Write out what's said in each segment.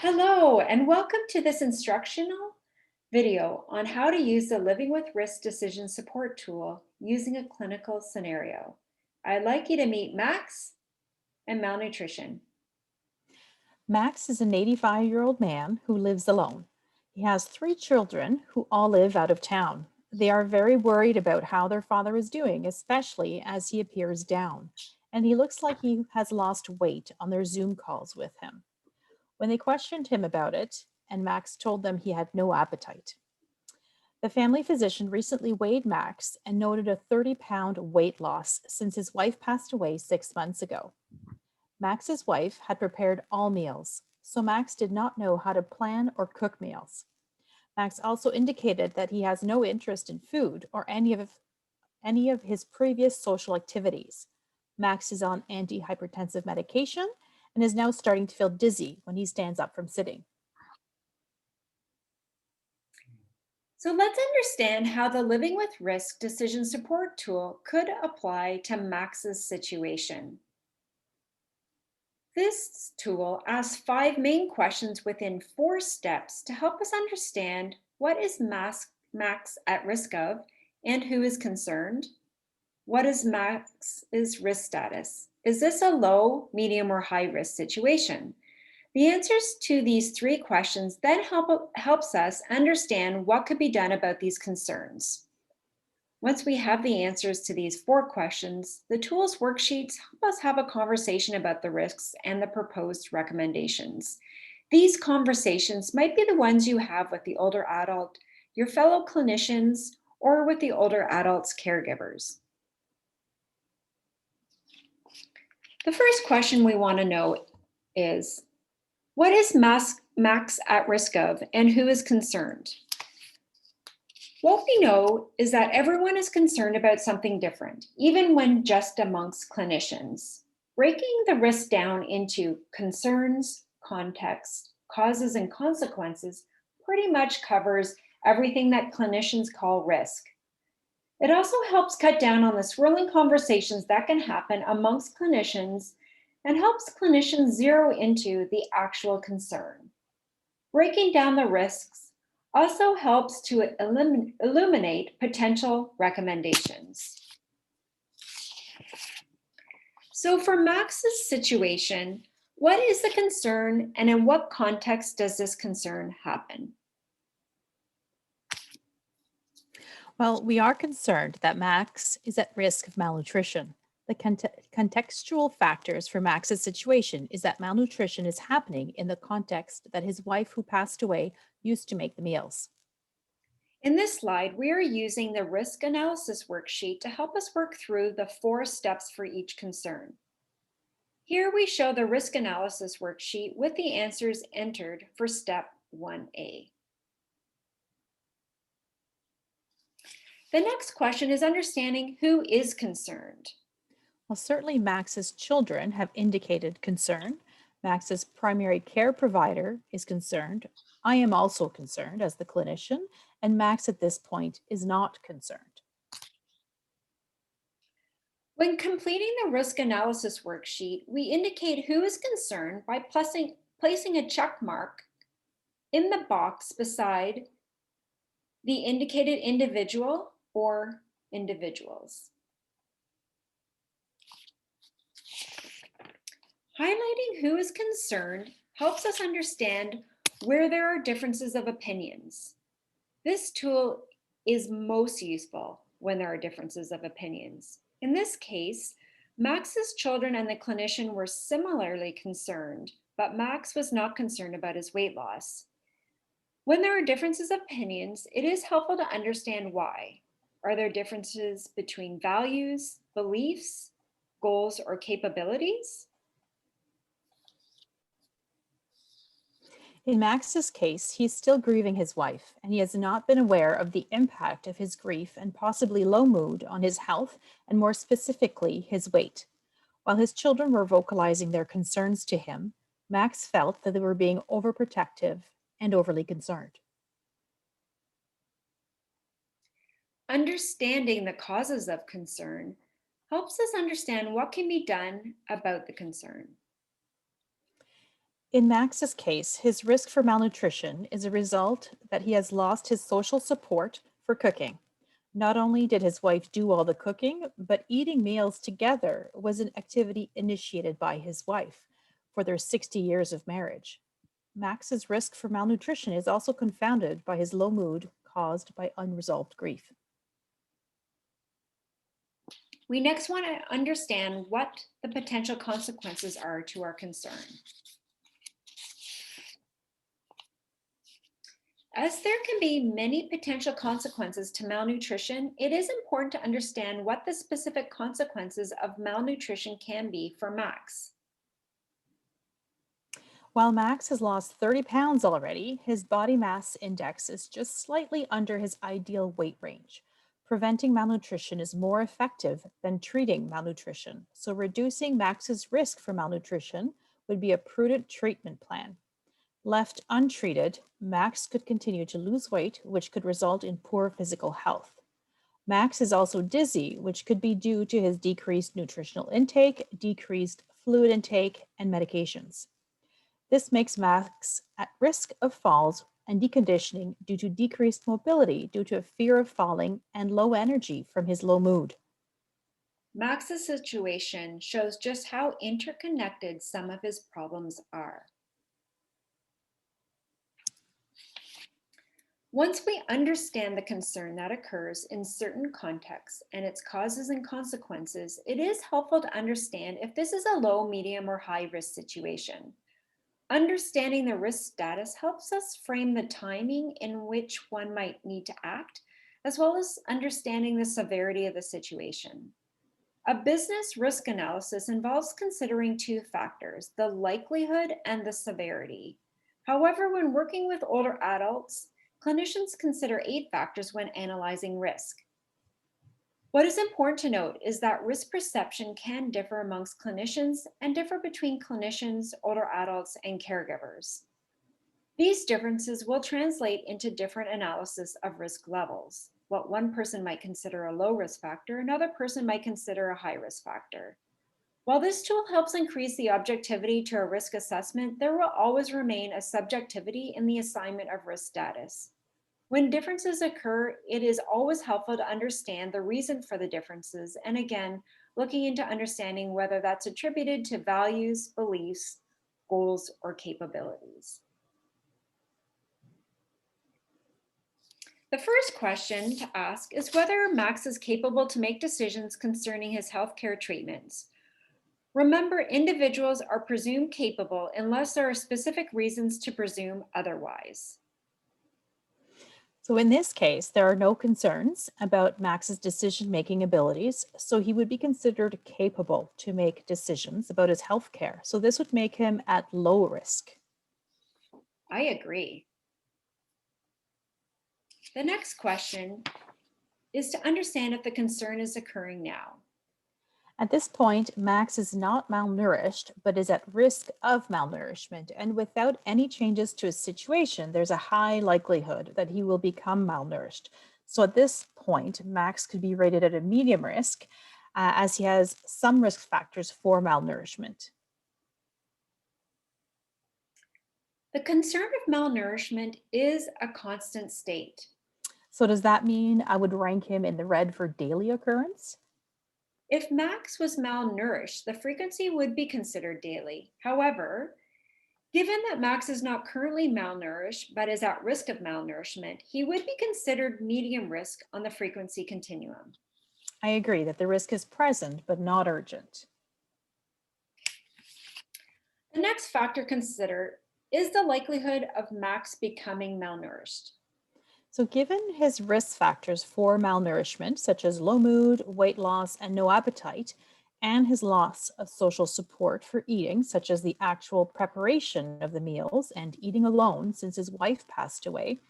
Hello, and welcome to this instructional video on how to use the Living with Risk Decision Support tool using a clinical scenario. I'd like you to meet Max and Malnutrition. Max is an 85-year-old man who lives alone. He has three children who all live out of town. They are very worried about how their father is doing, especially as he appears down. And he looks like he has lost weight on their Zoom calls with him. When they questioned him about it, and Max told them he had no appetite. The family physician recently weighed Max and noted a 30-pound weight loss since his wife passed away 6 months ago. Max's wife had prepared all meals, so Max did not know how to plan or cook meals. Max also indicated that he has no interest in food or any of his previous social activities. Max is on antihypertensive medication and is now starting to feel dizzy when he stands up from sitting. So let's understand how the Living with Risk Decision Support tool could apply to Max's situation. This tool asks 5 main questions within 4 steps to help us understand what is Max at risk of and who is concerned. What is Max's risk status? Is this a low, medium, or high risk situation? The answers to these 3 questions then helps us understand what could be done about these concerns. Once we have the answers to these 4 questions, the tool's worksheets help us have a conversation about the risks and the proposed recommendations. These conversations might be the ones you have with the older adult, your fellow clinicians, or with the older adult's caregivers. The first question we want to know is, what is Max at risk of and who is concerned? What we know is that everyone is concerned about something different, even when just amongst clinicians. Breaking the risk down into concerns, context, causes, and consequences pretty much covers everything that clinicians call risk. It also helps cut down on the swirling conversations that can happen amongst clinicians and helps clinicians zero into the actual concern. Breaking down the risks also helps to illuminate potential recommendations. So for Max's situation, what is the concern and in what context does this concern happen? Well, we are concerned that Max is at risk of malnutrition. The contextual factors for Max's situation is that malnutrition is happening in the context that his wife, who passed away, used to make the meals. In this slide, we are using the risk analysis worksheet to help us work through the 4 steps for each concern. Here we show the risk analysis worksheet with the answers entered for step 1A. The next question is understanding who is concerned. Well, certainly Max's children have indicated concern. Max's primary care provider is concerned. I am also concerned as the clinician, and Max at this point is not concerned. When completing the risk analysis worksheet, we indicate who is concerned by placing a check mark in the box beside the indicated individual or individuals. Highlighting who is concerned helps us understand where there are differences of opinions. This tool is most useful when there are differences of opinions. In this case, Max's children and the clinician were similarly concerned, but Max was not concerned about his weight loss. When there are differences of opinions, it is helpful to understand why. Are there differences between values, beliefs, goals, or capabilities? In Max's case, he's still grieving his wife, and he has not been aware of the impact of his grief and possibly low mood on his health, and more specifically, his weight. While his children were vocalizing their concerns to him, Max felt that they were being overprotective and overly concerned. Understanding the causes of concern helps us understand what can be done about the concern. In Max's case, his risk for malnutrition is a result that he has lost his social support for cooking. Not only did his wife do all the cooking, but eating meals together was an activity initiated by his wife for their 60 years of marriage. Max's risk for malnutrition is also confounded by his low mood caused by unresolved grief. We next want to understand what the potential consequences are to our concern. As there can be many potential consequences to malnutrition, it is important to understand what the specific consequences of malnutrition can be for Max. While Max has lost 30 pounds already, his body mass index is just slightly under his ideal weight range. Preventing malnutrition is more effective than treating malnutrition, so reducing Max's risk for malnutrition would be a prudent treatment plan. Left untreated, Max could continue to lose weight, which could result in poor physical health. Max is also dizzy, which could be due to his decreased nutritional intake, decreased fluid intake, and medications. This makes Max at risk of falls and deconditioning due to decreased mobility due to a fear of falling and low energy from his low mood. Max's situation shows just how interconnected some of his problems are. Once we understand the concern that occurs in certain contexts and its causes and consequences, it is helpful to understand if this is a low, medium, or high risk situation. Understanding the risk status helps us frame the timing in which one might need to act, as well as understanding the severity of the situation. A business risk analysis involves considering two factors, the likelihood and the severity. However, when working with older adults, clinicians consider 8 factors when analyzing risk. What is important to note is that risk perception can differ amongst clinicians and differ between clinicians, older adults, and caregivers. These differences will translate into different analysis of risk levels. What one person might consider a low risk factor, another person might consider a high risk factor. While this tool helps increase the objectivity to a risk assessment, there will always remain a subjectivity in the assignment of risk status. When differences occur, it is always helpful to understand the reason for the differences, and again, looking into understanding whether that's attributed to values, beliefs, goals, or capabilities. The first question to ask is whether Max is capable to make decisions concerning his healthcare treatments. Remember, individuals are presumed capable unless there are specific reasons to presume otherwise. So in this case, there are no concerns about Max's decision-making abilities, so he would be considered capable to make decisions about his health care. So this would make him at low risk. I agree. The next question is to understand if the concern is occurring now. At this point, Max is not malnourished, but is at risk of malnourishment. And without any changes to his situation, there's a high likelihood that he will become malnourished. So at this point, Max could be rated at a medium risk, as he has some risk factors for malnourishment. The concern of malnourishment is a constant state. So does that mean I would rank him in the red for daily occurrence? If Max was malnourished, the frequency would be considered daily. However, given that Max is not currently malnourished but is at risk of malnourishment, he would be considered medium risk on the frequency continuum. I agree that the risk is present but not urgent. The next factor considered is the likelihood of Max becoming malnourished. So given his risk factors for malnourishment, such as low mood, weight loss, and no appetite, and his loss of social support for eating, such as the actual preparation of the meals and eating alone since his wife passed away,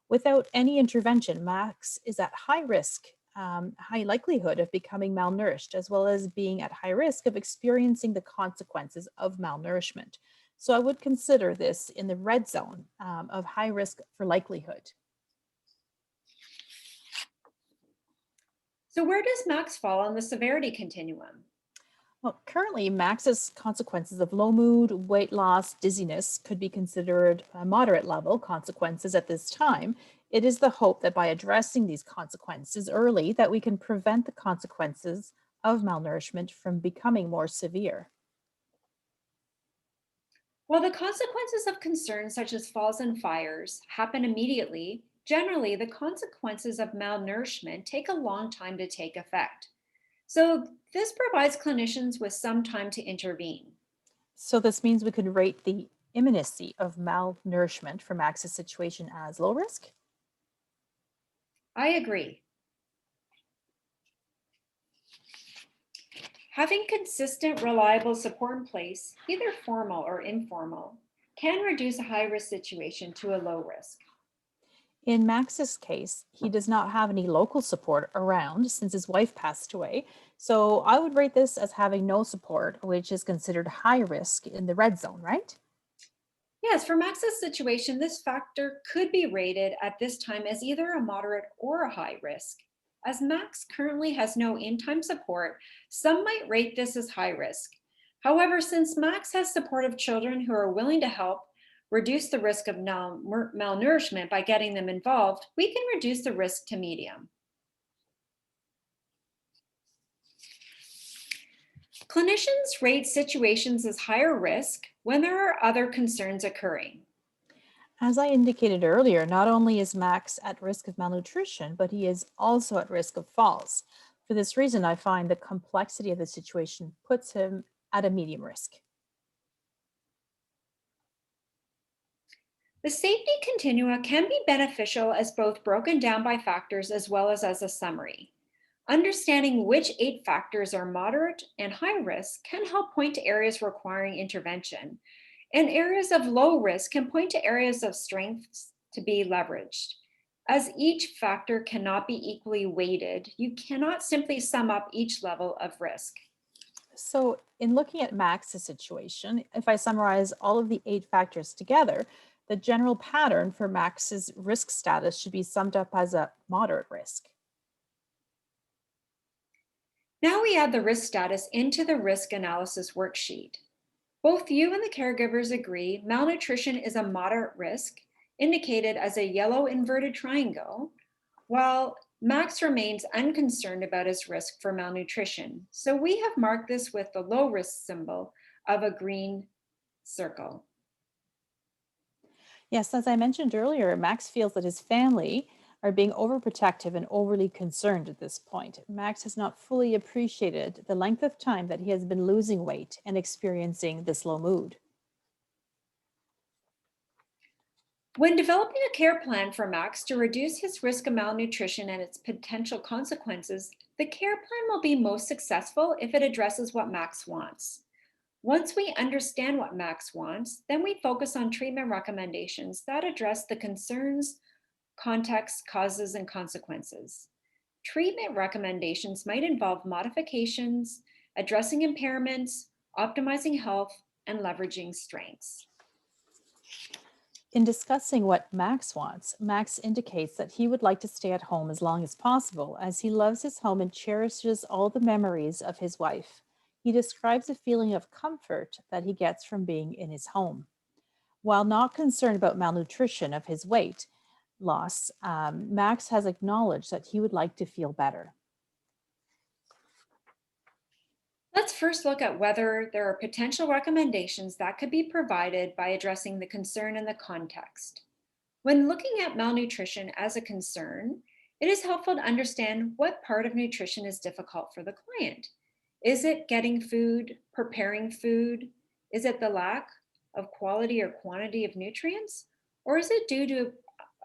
without any intervention, Max is at high risk, high likelihood of becoming malnourished, as well as being at high risk of experiencing the consequences of malnourishment. So I would consider this in the red zone of high risk for likelihood. So where does Max fall on the severity continuum? Well, currently, Max's consequences of low mood, weight loss, dizziness could be considered moderate level consequences at this time. It is the hope that by addressing these consequences early, that we can prevent the consequences of malnourishment from becoming more severe. While the consequences of concerns such as falls and fires happen immediately, generally the consequences of malnourishment take a long time to take effect. So, this provides clinicians with some time to intervene. So this means we could rate the imminency of malnourishment for Max's situation as low risk. I agree. Having consistent, reliable support in place, either formal or informal, can reduce a high risk situation to a low risk. In Max's case, he does not have any local support around since his wife passed away. So I would rate this as having no support, which is considered high risk in the red zone, right? Yes, for Max's situation, this factor could be rated at this time as either a moderate or a high risk. As Max currently has no in time support, some might rate this as high risk. However, since Max has supportive children who are willing to help reduce the risk of malnourishment by getting them involved, we can reduce the risk to medium. Clinicians rate situations as higher risk when there are other concerns occurring. As I indicated earlier, not only is Max at risk of malnutrition, but he is also at risk of falls. For this reason, I find the complexity of the situation puts him at a medium risk. The safety continua can be beneficial as both broken down by factors as well as a summary. Understanding which 8 factors are moderate and high risk can help point to areas requiring intervention, and areas of low risk can point to areas of strengths to be leveraged. As each factor cannot be equally weighted, you cannot simply sum up each level of risk. So, in looking at Max's situation, if I summarize all of the 8 factors together, the general pattern for Max's risk status should be summed up as a moderate risk. Now we add the risk status into the risk analysis worksheet. Both you and the caregivers agree malnutrition is a moderate risk, indicated as a yellow inverted triangle, while Max remains unconcerned about his risk for malnutrition. So we have marked this with the low risk symbol of a green circle. Yes, as I mentioned earlier, Max feels that his family are being overprotective and overly concerned at this point. Max has not fully appreciated the length of time that he has been losing weight and experiencing this low mood. When developing a care plan for Max to reduce his risk of malnutrition and its potential consequences, the care plan will be most successful if it addresses what Max wants. Once we understand what Max wants, then we focus on treatment recommendations that address the concerns, context, causes, and consequences. Treatment recommendations might involve modifications, addressing impairments, optimizing health, and leveraging strengths. In discussing what Max wants, Max indicates that he would like to stay at home as long as possible, as he loves his home and cherishes all the memories of his wife. He describes a feeling of comfort that he gets from being in his home. While not concerned about malnutrition of his weight loss, Max has acknowledged that he would like to feel better. Let's first look at whether there are potential recommendations that could be provided by addressing the concern and the context. When looking at malnutrition as a concern, it is helpful to understand what part of nutrition is difficult for the client. Is it getting food, preparing food? Is it the lack of quality or quantity of nutrients? Or is it due to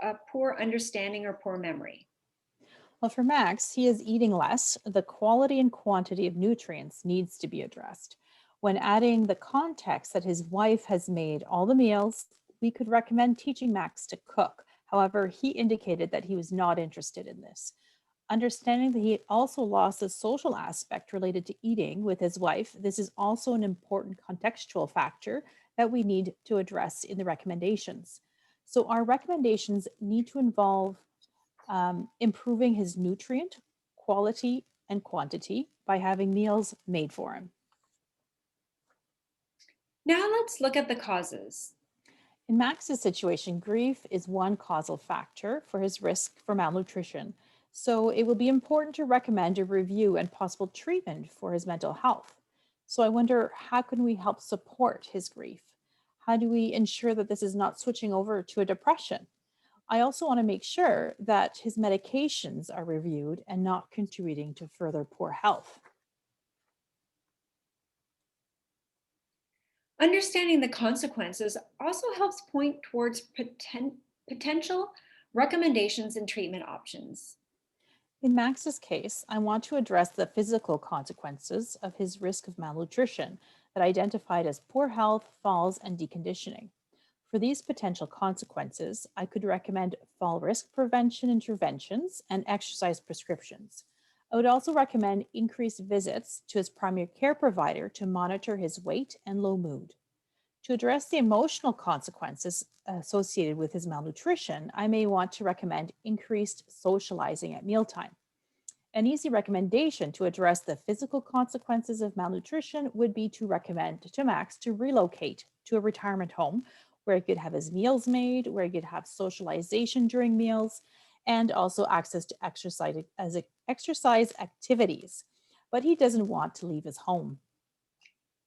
a poor understanding or poor memory? Well, for Max, he is eating less. The quality and quantity of nutrients needs to be addressed. When adding the context that his wife has made all the meals, we could recommend teaching Max to cook. However, he indicated that he was not interested in this. Understanding that he also lost the social aspect related to eating with his wife, this is also an important contextual factor that we need to address in the recommendations. So, our recommendations need to involve improving his nutrient quality and quantity by having meals made for him. Now let's look at the causes. In Max's situation, grief is one causal factor for his risk for malnutrition. So it will be important to recommend a review and possible treatment for his mental health. So I wonder, how can we help support his grief? How do we ensure that this is not switching over to a depression? I also want to make sure that his medications are reviewed and not contributing to further poor health. Understanding the consequences also helps point towards potential recommendations and treatment options. In Max's case, I want to address the physical consequences of his risk of malnutrition that I identified as poor health, falls, and deconditioning. For these potential consequences, I could recommend fall risk prevention interventions and exercise prescriptions. I would also recommend increased visits to his primary care provider to monitor his weight and low mood. To address the emotional consequences associated with his malnutrition, I may want to recommend increased socializing at mealtime. An easy recommendation to address the physical consequences of malnutrition would be to recommend to Max to relocate to a retirement home where he could have his meals made, where he could have socialization during meals, and also access to exercise activities. But he doesn't want to leave his home.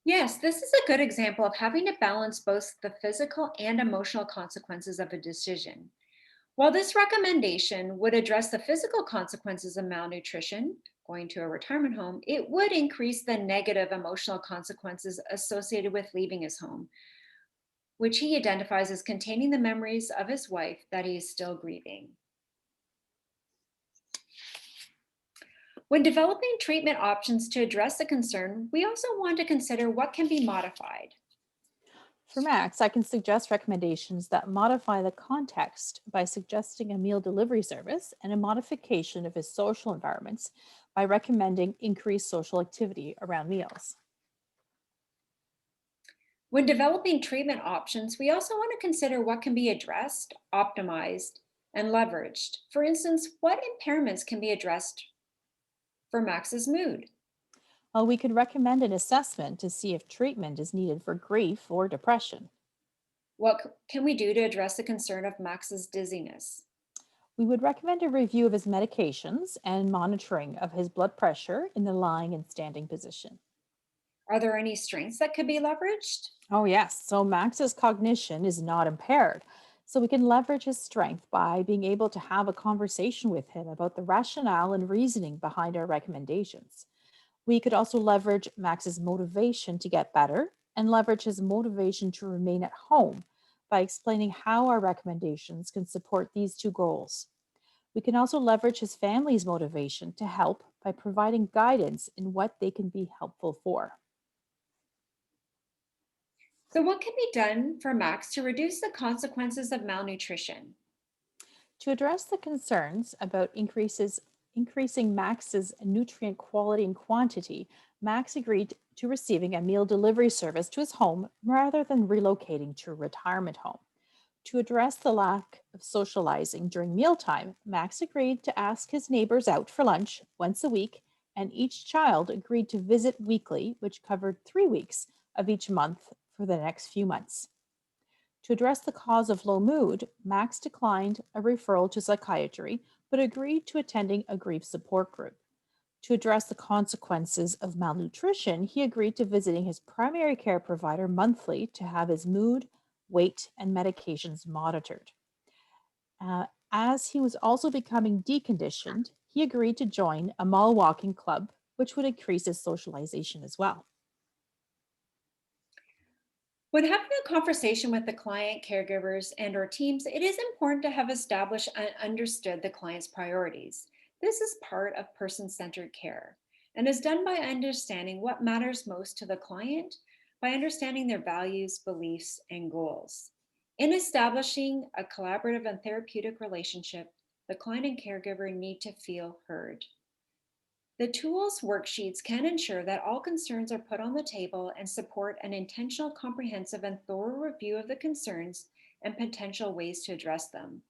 Yes, this is a good example of having to balance both the physical and emotional consequences of a decision. While this recommendation would address the physical consequences of malnutrition, going to a retirement home, it would increase the negative emotional consequences associated with leaving his home, which he identifies as containing the memories of his wife that he is still grieving. When developing treatment options to address the concern, we also want to consider what can be modified. For Max, I can suggest recommendations that modify the context by suggesting a meal delivery service and a modification of his social environments by recommending increased social activity around meals. When developing treatment options, we also want to consider what can be addressed, optimized, and leveraged. For instance, what impairments can be addressed for Max's mood? Well, we could recommend an assessment to see if treatment is needed for grief or depression. What can we do to address the concern of Max's dizziness? We would recommend a review of his medications and monitoring of his blood pressure in the lying and standing position. Are there any strengths that could be leveraged? Oh, yes. So Max's cognition is not impaired. So we can leverage his strength by being able to have a conversation with him about the rationale and reasoning behind our recommendations. We could also leverage Max's motivation to get better and leverage his motivation to remain at home by explaining how our recommendations can support these two goals. We can also leverage his family's motivation to help by providing guidance in what they can be helpful for. So, what can be done for Max to reduce the consequences of malnutrition? To address the concerns about increasing Max's nutrient quality and quantity, Max agreed to receiving a meal delivery service to his home rather than relocating to a retirement home. To address the lack of socializing during mealtime, Max agreed to ask his neighbors out for lunch once a week, and each child agreed to visit weekly, which covered 3 weeks of each month for the next few months. To address the cause of low mood, Max declined a referral to psychiatry, but agreed to attending a grief support group. To address the consequences of malnutrition, he agreed to visiting his primary care provider monthly to have his mood, weight, and medications monitored. As he was also becoming deconditioned, he agreed to join a mall walking club, which would increase his socialization as well. When having a conversation with the client, caregivers, and or teams, it is important to have established and understood the client's priorities. This is part of person-centered care and is done by understanding what matters most to the client, by understanding their values, beliefs, and goals. In establishing a collaborative and therapeutic relationship, the client and caregiver need to feel heard. The tools worksheets can ensure that all concerns are put on the table and support an intentional, comprehensive, and thorough review of the concerns and potential ways to address them.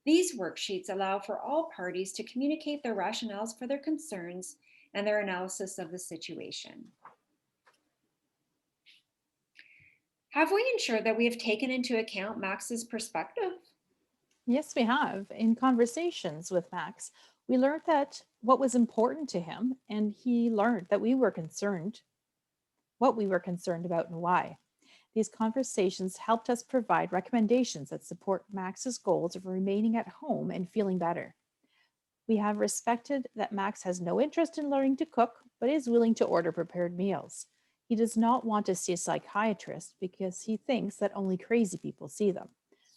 These worksheets allow for all parties to communicate their rationales for their concerns and their analysis of the situation. Have we ensured that we have taken into account Max's perspective? Yes, we have. In conversations with Max, we learned that what was important to him, and he learned that what we were concerned about and why. These conversations helped us provide recommendations that support Max's goals of remaining at home and feeling better. We have respected that Max has no interest in learning to cook, but is willing to order prepared meals. He does not want to see a psychiatrist because he thinks that only crazy people see them.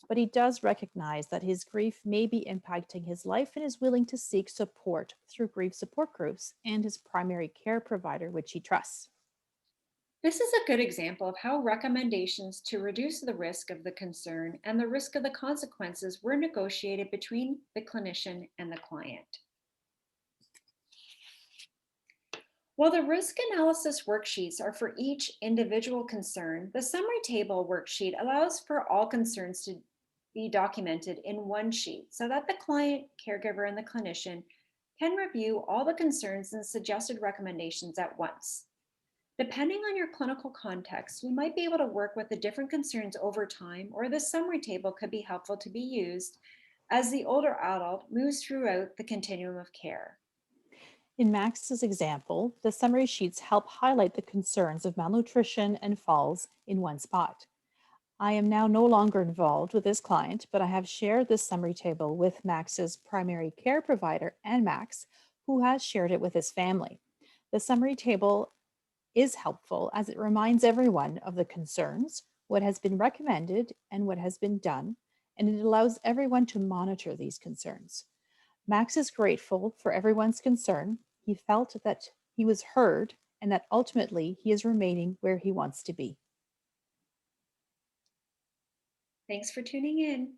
But he does recognize that his grief may be impacting his life and is willing to seek support through grief support groups and his primary care provider, which he trusts. This is a good example of how recommendations to reduce the risk of the concern and the risk of the consequences were negotiated between the clinician and the client. While the risk analysis worksheets are for each individual concern, the summary table worksheet allows for all concerns to be documented in one sheet so that the client, caregiver, and the clinician can review all the concerns and suggested recommendations at once. Depending on your clinical context, we might be able to work with the different concerns over time, or the summary table could be helpful to be used as the older adult moves throughout the continuum of care. In Max's example, the summary sheets help highlight the concerns of malnutrition and falls in one spot. I am now no longer involved with this client, but I have shared this summary table with Max's primary care provider and Max, who has shared it with his family. The summary table is helpful as it reminds everyone of the concerns, what has been recommended, and what has been done, and it allows everyone to monitor these concerns. Max is grateful for everyone's concern. He felt that he was heard and that ultimately he is remaining where he wants to be. Thanks for tuning in.